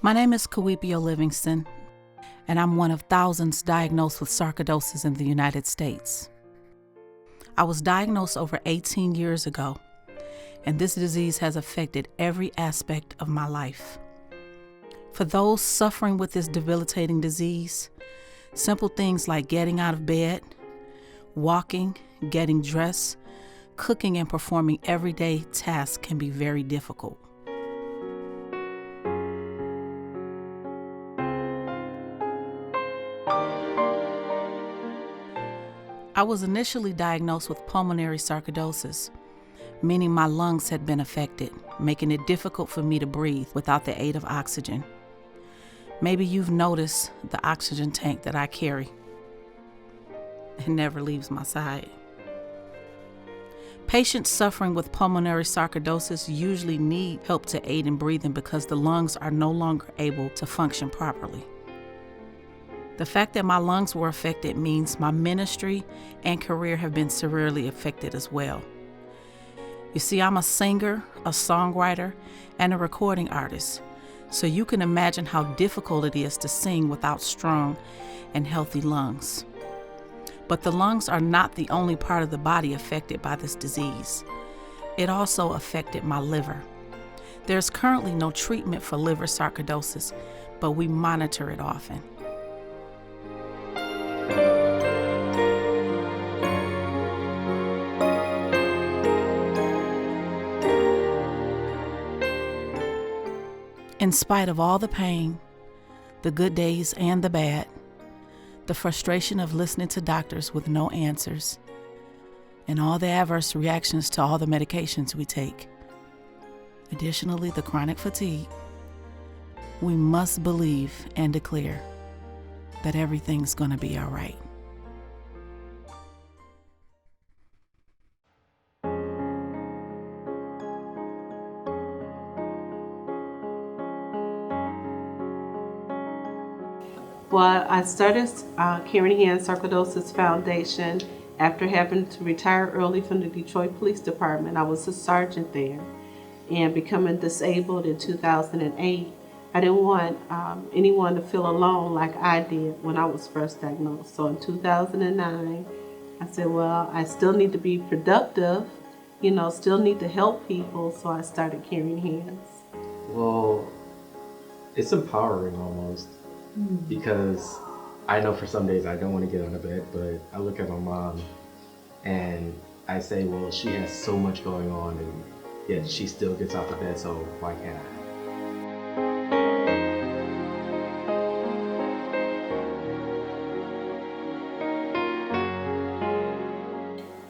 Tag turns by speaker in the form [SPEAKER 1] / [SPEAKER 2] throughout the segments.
[SPEAKER 1] My name is Kuipiio Livingston, and I'm one of thousands diagnosed with sarcoidosis in the United States. I was diagnosed over 18 years ago, and this disease has affected every aspect of my life. For those suffering with this debilitating disease, simple things like getting out of bed, walking, getting dressed, cooking, and performing everyday tasks can be very difficult. I was initially diagnosed with pulmonary sarcoidosis, meaning my lungs had been affected, making it difficult for me to breathe without the aid of oxygen. Maybe you've noticed the oxygen tank that I carry. It never leaves my side. Patients suffering with pulmonary sarcoidosis usually need help to aid in breathing because the lungs are no longer able to function properly. The fact that my lungs were affected means my ministry and career have been severely affected as well. You see, I'm a singer, a songwriter, and a recording artist, so you can imagine how difficult it is to sing without strong and healthy lungs. But the lungs are not the only part of the body affected by this disease. It also affected my liver. There's currently no treatment for liver sarcoidosis, but we monitor it often. In spite of all the pain, the good days and the bad, the frustration of listening to doctors with no answers, and all the adverse reactions to all the medications we take, additionally the chronic fatigue, we must believe and declare that everything's going to be all right.
[SPEAKER 2] Well, I started Caring Hands Sarcoidosis Foundation after having to retire early from the Detroit Police Department. I was a sergeant there, and becoming disabled in 2008, I didn't want anyone to feel alone like I did when I was first diagnosed. So in 2009, I said, well, I still need to be productive, still need to help people, so I started Caring Hands.
[SPEAKER 3] Well, it's empowering almost. Because I know for some days I don't want to get out of bed, but I look at my mom and I say, well, she has so much going on and yet she still gets out of bed, so why can't I?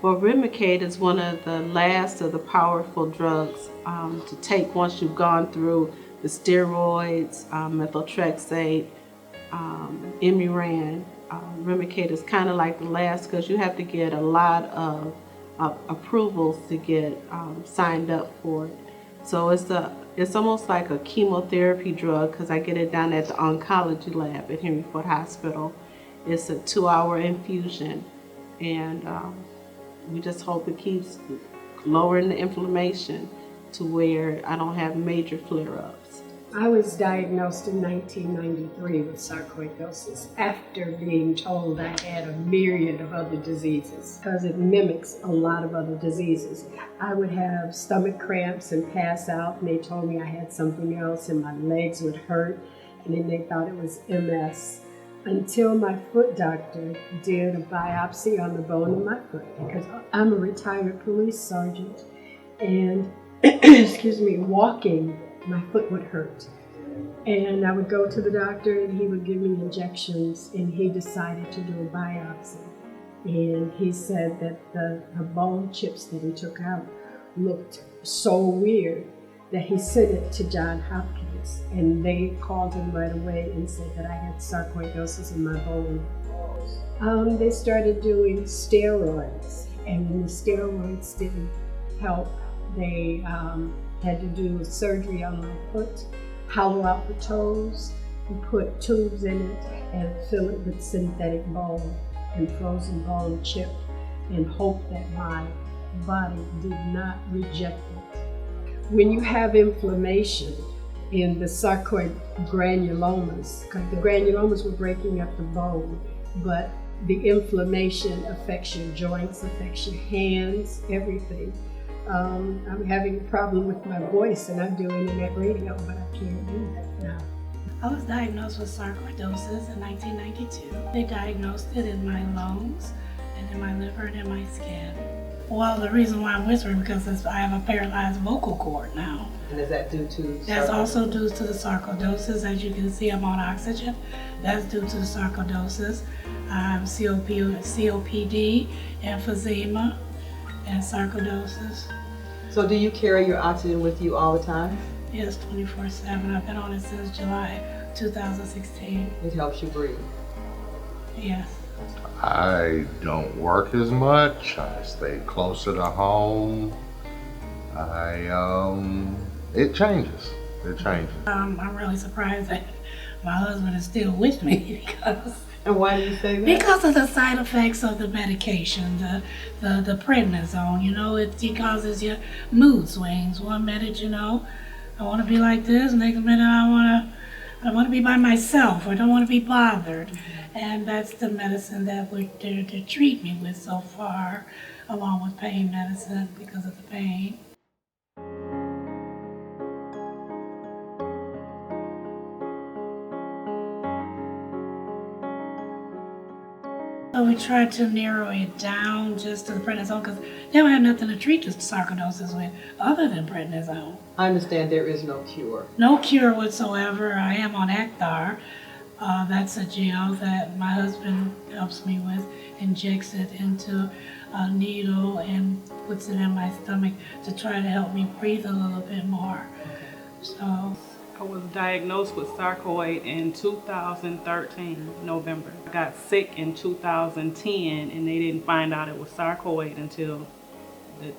[SPEAKER 2] Well, Remicade is one of the last of the powerful drugs to take once you've gone through the steroids, methotrexate, Imuran. Remicade is kind of like the last because you have to get a lot of approvals to get signed up for it. So it's almost like a chemotherapy drug because I get it down at the oncology lab at Henry Ford Hospital. It's a 2-hour infusion, and we just hope it keeps lowering the inflammation to where I don't have major flare-ups.
[SPEAKER 4] I was diagnosed in 1993 with sarcoidosis after being told I had a myriad of other diseases because it mimics a lot of other diseases. I would have stomach cramps and pass out, and they told me I had something else and my legs would hurt, and then they thought it was MS. Until my foot doctor did a biopsy on the bone of my foot because I'm a retired police sergeant, and walking, my foot would hurt. And I would go to the doctor and he would give me injections, and he decided to do a biopsy. And he said that the bone chips that he took out looked so weird that he sent it to Johns Hopkins, and they called him right away and said that I had sarcoidosis in my bone. They started doing steroids, and when the steroids didn't help, they had to do surgery on my foot, hollow out the toes, and put tubes in it and fill it with synthetic bone and frozen bone chip, and hope that my body did not reject it. When you have inflammation, in the sarcoid granulomas, because the granulomas were breaking up the bone, but the inflammation affects your joints, affects your hands, everything. I'm having a problem with my voice, and I'm doing it at radio, but I can't do that now.
[SPEAKER 5] I was diagnosed with sarcoidosis in 1992. They diagnosed it in my lungs, and in my liver, and in my skin. Well, the reason why I'm whispering because I have a paralyzed vocal cord now.
[SPEAKER 6] And is that due to
[SPEAKER 5] That's also due to the sarcoidosis. As you can see, I'm on oxygen. That's due to the sarcoidosis. COPD, emphysema, and sarcoidosis.
[SPEAKER 6] So do you carry your oxygen with you all the time?
[SPEAKER 5] Yes, 24/7. I've been on it since July 2016.
[SPEAKER 6] It helps you breathe.
[SPEAKER 5] Yes.
[SPEAKER 7] I don't work as much. I stay closer to home. It changes.
[SPEAKER 5] I'm really surprised that my husband is still with me because.
[SPEAKER 6] And why do you say that?
[SPEAKER 5] Because of the side effects of the medication, the prednisone. You know, it causes you mood swings. One minute, you know, I want to be like this. Next minute, I want to be by myself. I don't want to be bothered. And that's the medicine that we're there to treat me with so far, along with pain medicine because of the pain. So we tried to narrow it down just to the prednisone because they don't have nothing to treat the sarcoidosis with other than prednisone.
[SPEAKER 6] I understand there is no cure.
[SPEAKER 5] No cure whatsoever. I am on Acthar. That's a gel that my husband helps me with, injects it into a needle and puts it in my stomach to try to help me breathe a little bit more. So
[SPEAKER 8] I was diagnosed with sarcoid in 2013, November. I got sick in 2010 and they didn't find out it was sarcoid until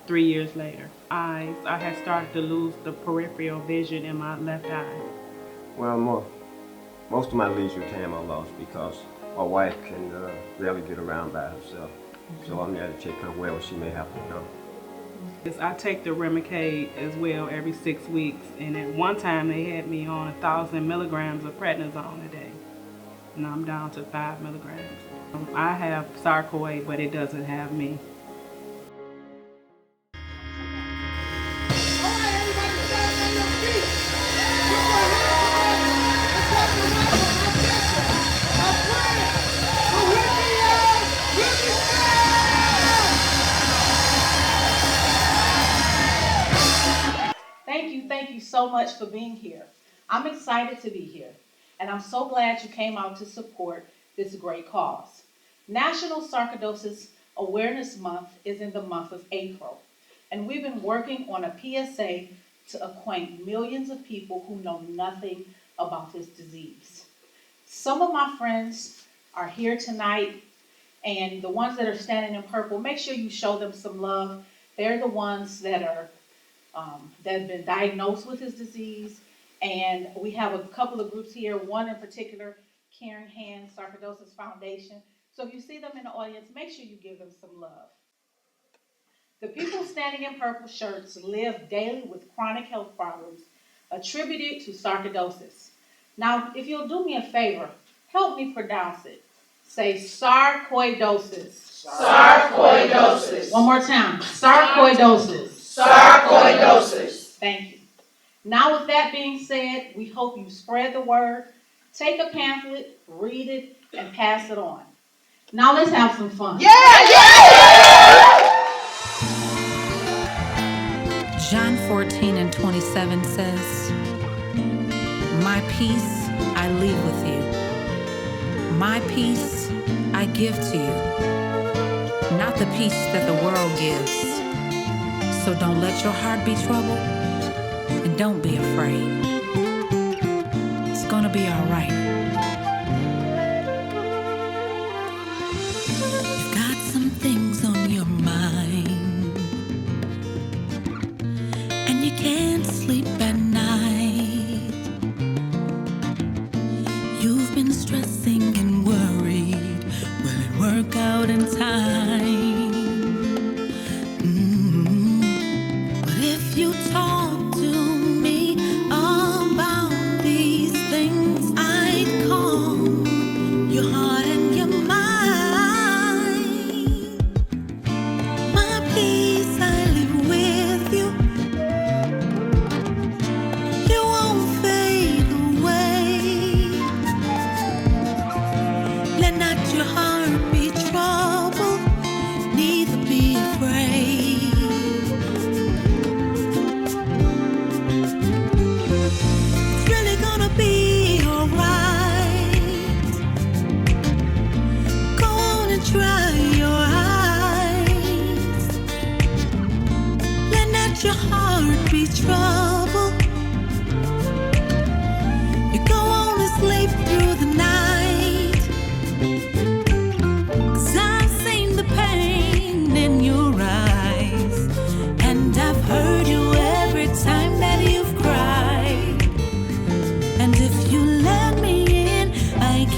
[SPEAKER 8] 3 years later. I had started to lose the peripheral vision in my left eye.
[SPEAKER 9] Well, most of my leisure time I lost because my wife can rarely get around by herself. So I'm there to check her wherever she may have to go.
[SPEAKER 8] I take the Remicade as well every 6 weeks, and at one time they had me on 1,000 milligrams of prednisone a day, and I'm down to 5 milligrams. I have sarcoid, but it doesn't have me.
[SPEAKER 1] Thank you so much for being here. I'm excited to be here, and I'm so glad you came out to support this great cause. National Sarcoidosis Awareness Month is in the month of April, and we've been working on a PSA to acquaint millions of people who know nothing about this disease. Some of my friends are here tonight, and the ones that are standing in purple, make sure you show them some love. They're the ones that have been diagnosed with this disease, and we have a couple of groups here, one in particular, Caring Hands Sarcoidosis Foundation. So if you see them in the audience, make sure you give them some love. The people standing in purple shirts live daily with chronic health problems attributed to sarcoidosis. Now, if you'll do me a favor, help me pronounce it. Say sarcoidosis.
[SPEAKER 10] Sarcoidosis.
[SPEAKER 1] One more time. Sarcoidosis.
[SPEAKER 10] Sarcoidosis.
[SPEAKER 1] Thank you. Now, with that being said, we hope you spread the word, take a pamphlet, read it, and pass it on. Now let's have some fun. John 14:27 says, "My peace I leave with you. My peace I give to you. Not the peace that the world gives. So don't let your heart be troubled, and don't be afraid. It's gonna be all right." You've got some things on your mind, and you can't sleep at night. You've been stressing and worried. Will it work out in time? If you talk to me about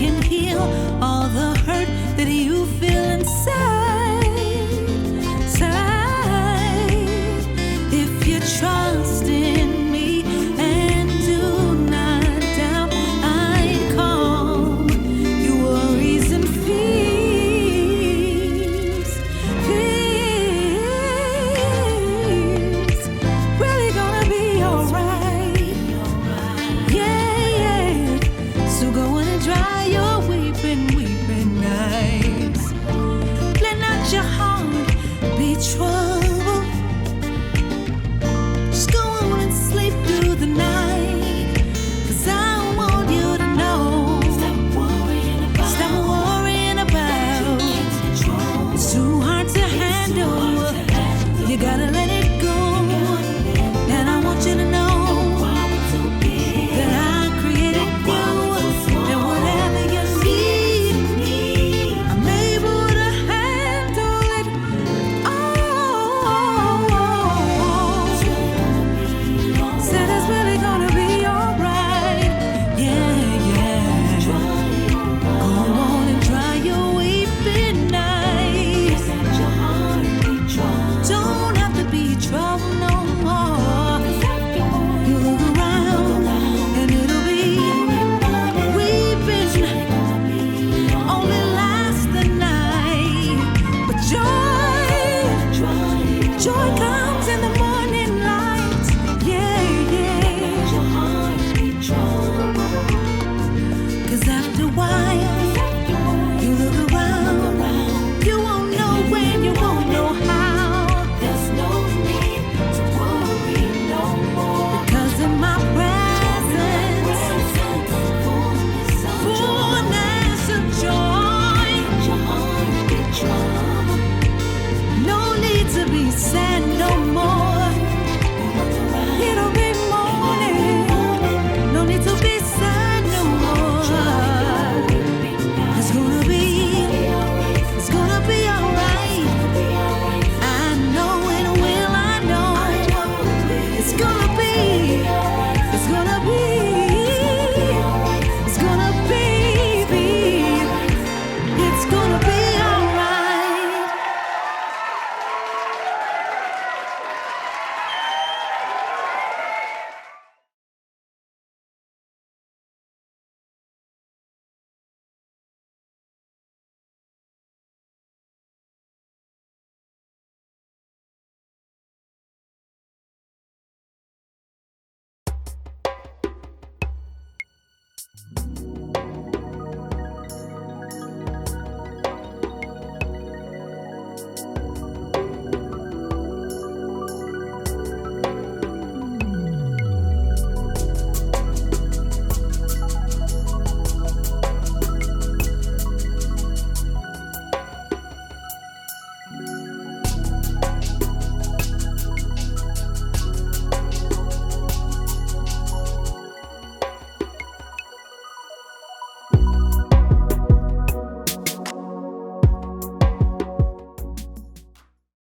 [SPEAKER 11] can heal all the hurt that you feel inside. If you trust in me and do not doubt, I'd calm your worries and fears. Fears really gonna be alright. Yeah. So go on and dry your weeping eyes. Let not your heart be troubled.